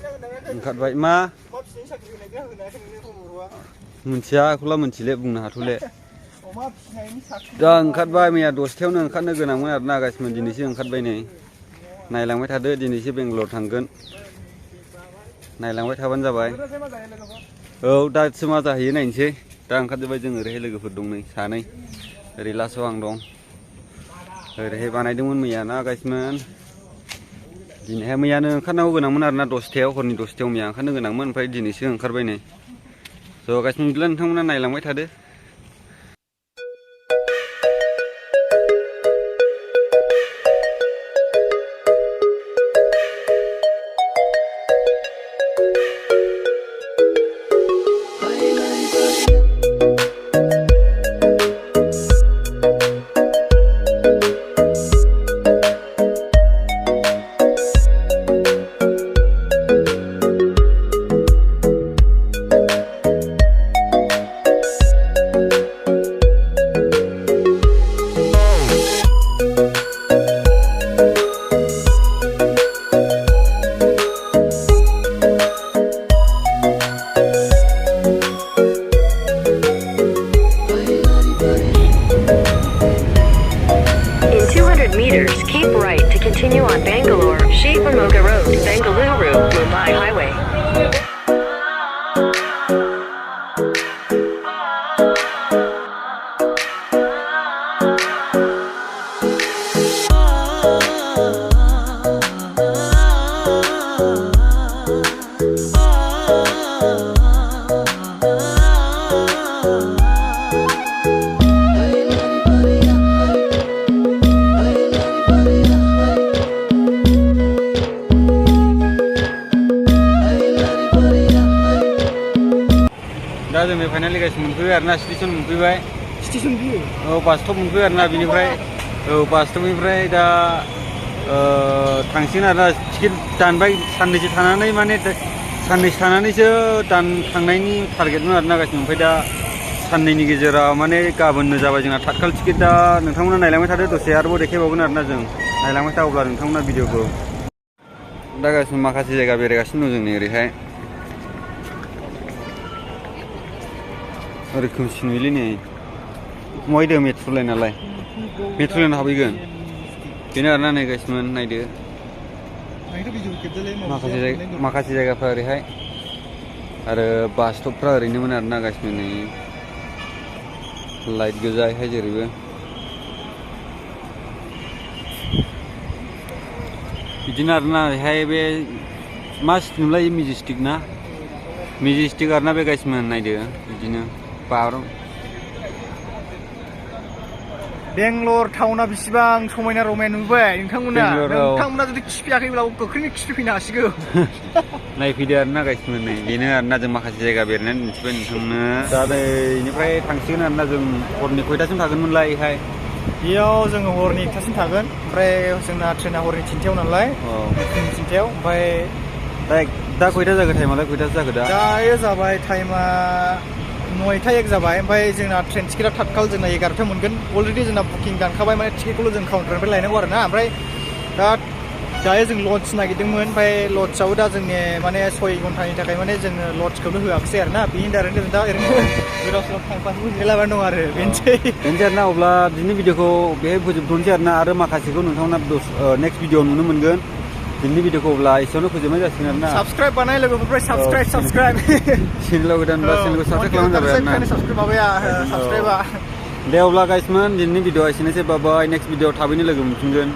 ओंखारबाय मा मोनथिया एखौला मोनथिले बुंनो हाथ'ले दा ओंखारबाय मैया 10थायावनो ओंखारनो गोनांमोन आरोना गासिमोन दिनैसो ओंखारबाय नै नायलांबाय थादो दिनैसो बेंगालर थांगोन नायलांबाय थाबानो जाबाय औ दासो मा जाहैयो नायनोसै दा ओंखारजोब्बाय जों ओरैहाय लोगोफोर दं नै सानै ओरै लासाव आं दं ओरैहाय बानायदोंमोन मैया ना गासिमोन दिनैहाय मैयानो ओंखारनांगौ गोनांमोन आरोना 10थायाव हरनि 10थायाव मैया ओंखारनो गोनांमोन ओमफ्राय दिनैसो ओंखारबाय नै ज' गासिमोन बिदिब्ला नोंथांमोना नायलांबाय थादो meters, keep right to continue on Bangalore, Chimogga Road, Bengalore, Mumbai Highway. दा जों फाइनालि गाइस मोनफैबाय आरोना स्टेशन मोनफैबाय स्टेशन बियो औ बास स्टप मोनफैबाय आरोना बिनिफ्राय औ बास स्टपनिफ्राय दा थांसिगोन आरोना टिकेट दानबाय साननैसो थानानै माने साननैसो थानानैसो थांनायनि टारगेटमोन आरोना गाइस ओमफ्राय दा साननैनि गेजेराव माने गाबोननो जाबाय जोंना तत्काल टिकेट दा नोंथांमोना नायलांबाय थादो दसे आरोबाव देखायबावगोन आरोना जों नायलांबाय था अब्ला नोंथांमोना भिडिअखौ दा गाइस माखासे जायगा बेरायगासिनो दं जोंनि ओरैहाय रोखोमसे नुयोलै नै महायदो मेट्र' लाइनालाय मेट्र' लाइन हाबहैगोन बेनो आरोना नै गाइसमोन नायदो माखासे जायगाफ्रा ओरैहाय आरो बास स्टपफ्रा ओरैनोमोन आरोना गाइसमोन नै लाइट गोजा एहाय जेरैबो बिदिनो आरोना ओरैहाय बे मा नुलाय मेजेस्टिक ना मेजेस्टिक आरोना बे गाइसमोन नायदो बिदिनो बेंगलर टाउना बेसेबां समायना रमायना नुबाय नोंथांमोना जुदि खिफैयाखैब्ला गोख्रैनो खिफैफैनो हासिगौ नायफैदो आरोना गाइसमोन नै बेनो आरोना जों माखासे जायगा बेरायनानै दिन्थिबाय नोंथांनो दा बेनिफ्राय थांसिगोन आरोना जों हरनि खयथासिम थागोनमोनलाय बेहाय बेयाव जोङो हरनि 1थासिम थागोन ओमफ्राय जोंना ट्रेना हरनि 3थायाव नालाय फुंनि 3थायाव ओमफ्राय दा खयथा जाखो टाइमालाय खयथासो जाखो दायो जाबाय टाइमा 9था 1 जाबाय ओमफ्राय जोंना ट्रेन टिकेटआ तत्काल जोंना 11था मोनगोन अलरेडि जोंना बुकिं दानखाबाय माने टिकेटखौल' जों काउन्टारनिफ्राय लायनांगौ आरोना ओमफ्राय दायो जों लड्ज नागिरदोंमोन ओमफ्य लड्जआव दा जोंनि माने 6 घन्टानि थाखाय माने जोङो लड्जखौनो होआखिसै आरोना बेनि दारैनो जों दा ओरैनो गोदाव सोराव टाइम पास गेलेलाबाय दं आरो बेनोसै आरोना अब्ला दिनैनि भिडिअखौ बेहाय फोजोबथ'नोसै आरोना आरो माखासेखौ नोंथांमोना नेक्स्ट भिडिअ नुनो मोनगोन दिनैनि भिडिअखौ अब्ला एसेयावनो फोजोबनाय जासिगोन आरोना साबस्क्राइब बानाय लोगोफोर साबस्क्राइब चेनेलाव गोदानबा चेनेलखौ साबस्क्राइब खालामनाय जाबाय आरोना साबस्क्राइबा दे अब्ला गाइसमोन दिनैनि भिडिअआ एसेनोसै बाय नेक्स्ट भिडिअ थाबैनो लोगो मोनफिनगोन